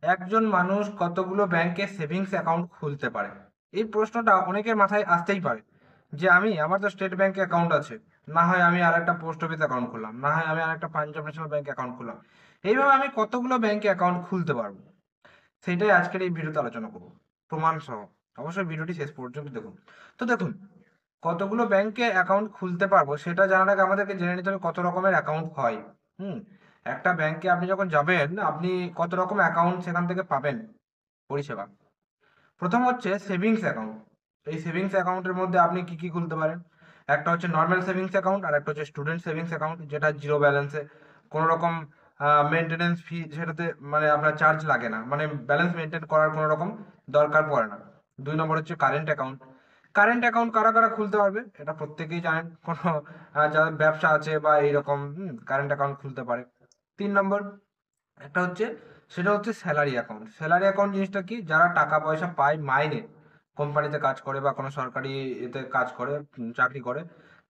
একজন মানুষ কতগুলো ব্যাংকে সেভিংস অ্যাকাউন্ট খুলতে পারে? এই প্রশ্নটা অনেকের মাথায় আসতেই পারে যে আমার তো স্টেট ব্যাংকে অ্যাকাউন্ট আছে, না হয় আমি আরেকটা পোস্ট অফিস অ্যাকাউন্ট খুললাম, না হয় আমি আরেকটা পাঞ্জাব ন্যাশনাল ব্যাংক অ্যাকাউন্ট খুললাম। এইভাবে আমি কতগুলো ব্যাংকে অ্যাকাউন্ট খুলতে পারবো? সেটাই আজকের এই ভিডিওতে আলোচনা করব, প্রমাণ সহ। অবশ্যই ভিডিওটি শেষ পর্যন্ত দেখুন। তো দেখুন, কতগুলো ব্যাংকে অ্যাকাউন্ট খুলতে পারবো সেটা জানার আগে আমাদেরকে জেনে নিতে হবে কত রকমের অ্যাকাউন্ট হয়। হুম একটা ব্যাংকে আপনি যখন যাবেন, আপনি কত রকম অ্যাকাউন্ট সেখান থেকে পাবেন পরিষেবা। প্রথম হচ্ছে সেভিংস অ্যাকাউন্ট। এই সেভিংস অ্যাকাউন্টের মধ্যে আপনি কি কি খুলতে পারেন? একটা হচ্ছে নর্মাল সেভিংস অ্যাকাউন্ট, আর একটা হচ্ছে স্টুডেন্ট সেভিংস অ্যাকাউন্ট, যেটা জিরো ব্যালেন্সে, কোনো রকম মেনটেনেন্স ফি সেটাতে মানে আপনার চার্জ লাগে না, মানে ব্যালেন্স মেনটেন করার কোনো রকম দরকার পড়ে না। 2 নম্বর হচ্ছে কারেন্ট অ্যাকাউন্ট। কারেন্ট অ্যাকাউন্ট কারা কারা খুলতে পারবে এটা প্রত্যেকেই জানেন, কোনো যাদের ব্যবসা আছে বা এইরকম কারেন্ট অ্যাকাউন্ট খুলতে পারে। 3 নম্বর একটা হচ্ছে, সেটা হচ্ছে স্যালারি অ্যাকাউন্ট। স্যালারি অ্যাকাউন্ট জিনিসটা কি? যারা টাকা পয়সা পায় মাইনে, কোম্পানিতে কাজ করে বা কোনো সরকারি এতে কাজ করে, চাকরি করে,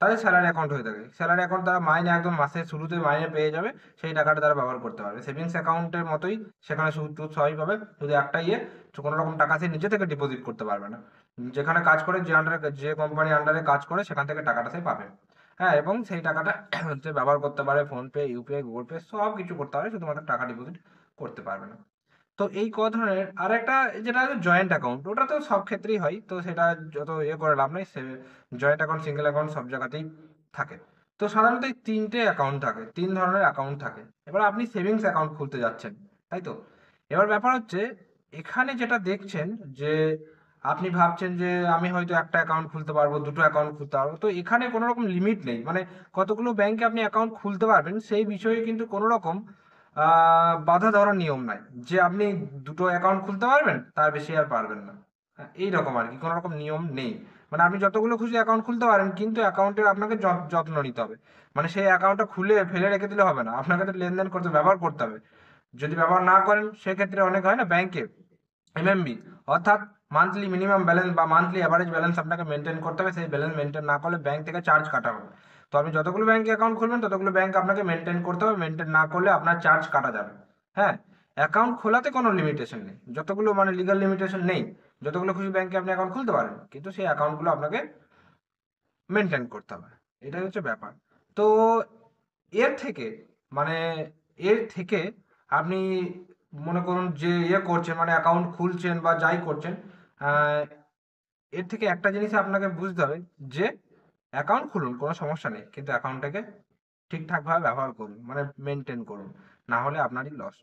তাদের স্যালারি অ্যাকাউন্ট হয়ে থাকে। স্যালারি অ্যাকাউন্ট তারা মাইনে একদম মাসের শুরুতে মাইনে পেয়ে যাবে, সেই টাকাটা তারা ব্যবহার করতে পারবে। সেভিংস অ্যাকাউন্টের মতোই, সেখানে সুদ টুদ সবই পাবে, শুধু একটা কোনো রকম টাকা সে নিজে থেকে ডিপোজিট করতে পারবে না। যেখানে কাজ করে, যে আন্ডারে, যে কোম্পানি আন্ডারে কাজ করে, সেখান থেকে টাকাটা সে পাবে। হ্যাঁ, এবং সেই টাকাটা হচ্ছে ব্যবহার করতে পারে, ফোনপে, ইউপিআই, গুগল পে সব কিছু করতে পারে, শুধুমাত্র টাকা ডিপোজিট করতে পারবে না। তো এই ধরনের আর একটা, যেটা জয়েন্ট অ্যাকাউন্ট, ওটা তো সব ক্ষেত্রেই হয়, তো সেটা যত করে লাভ নেই। সে জয়েন্ট অ্যাকাউন্ট, সিঙ্গেল অ্যাকাউন্ট সব জায়গাতেই থাকে। তো সাধারণত এই 3টে অ্যাকাউন্ট থাকে, 3 ধরনের অ্যাকাউন্ট থাকে। এবার আপনি সেভিংস অ্যাকাউন্ট খুলতে যাচ্ছেন, তাই তো? এবার ব্যাপার হচ্ছে, এখানে যেটা দেখছেন যে আপনি ভাবছেন যে আমি হয়তো একটা অ্যাকাউন্ট খুলতে পারবো, দুটো অ্যাকাউন্ট খুলতে পারবো, তো এখানে কোনো রকম লিমিট নেই। মানে কতগুলো ব্যাংকে আপনি অ্যাকাউন্ট খুলতে পারবেন সেই বিষয়ে কিন্তু কোনো রকম বাঁধা ধরা নিয়ম নাই যে আপনি দুটো অ্যাকাউন্ট খুলতে পারবেন, তার বেশি আর পারবেন না। হ্যাঁ, এইরকম আর কি, কোনো রকম নিয়ম নেই। মানে আপনি যতগুলো খুশি অ্যাকাউন্ট খুলতে পারেন, কিন্তু অ্যাকাউন্টের আপনাকে যত্ন নিতে হবে। মানে সেই অ্যাকাউন্টটা খুলে ফেলে রেখে দিলে হবে না, আপনাকে তো লেনদেন করতে, ব্যবহার করতে হবে। যদি ব্যবহার না করেন, সেক্ষেত্রে অনেক হয় না ব্যাংকে এমএমবি, অর্থাৎ মান্থলি মিনিমাম ব্যালেন্স বা মান্থলি অ্যাভারেজ ব্যালেন্স আপনাকে মেনটেন করতে হবে। সেই ব্যালেন্স মেনটেন না করলে ব্যাংক থেকে চার্জ কাটা হবে। তো আপনি যতগুলো ব্যাংকে অ্যাকাউন্ট খুলবেন, ততগুলো ব্যাংক আপনাকে মেনটেন করতে হবে, মেনটেন না করলে আপনার চার্জ কাটা যাবে। হ্যাঁ, অ্যাকাউন্ট খোলাতে কোনো লিমিটেশন নেই, যতগুলো মানে লিগাল লিমিটেশন নেই। যতগুলো খুশি ব্যাংকে আপনি অ্যাকাউন্ট খুলতে পারেন, কিন্তু সেই অ্যাকাউন্টগুলো আপনাকে মেনটেন করতে হবে। এটাই হচ্ছে ব্যাপার। তো এর থেকে মানে এর থেকে আপনি মনে করুন যে করছেন, মানে অ্যাকাউন্ট খুলছেন বা যাই করছেন, আহ, এর থেকে একটা জিনিস আপনাকে বুঝতে হবে যে অ্যাকাউন্ট খুলুন, কোনো সমস্যা নেই, কিন্তু অ্যাকাউন্টটাকে ঠিকঠাকভাবে ব্যবহার করুন, মানে মেনটেন করুন, না হলে আপনারই লস।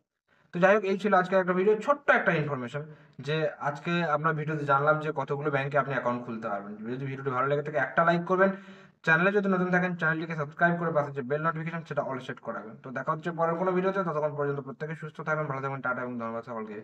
তো যাই হোক, এই ছিল আজকে একটা ভিডিও, ছোট্ট একটা ইনফরমেশন, যে আজকে আমরা ভিডিওতে জানলাম যে কতগুলো ব্যাংকে আপনি অ্যাকাউন্ট খুলতে পারবেন। যদি ভিডিওটি ভালো লেগে থাকে, একটা লাইক করবেন। চ্যানেলে যদি নতুন থাকেন, চ্যানেলটিকে সাবস্ক্রাইব করে পাশে যে বেল নোটিফিকেশন, সেটা অল সেট করাবেন। তো দেখা হচ্ছে পরের কোনো ভিডিওতে, ততক্ষণ পর্যন্ত প্রত্যেকে সুস্থ থাকবেন, ভালো থাকবেন, টাটা এবং ধন্যবাদ সকলকে।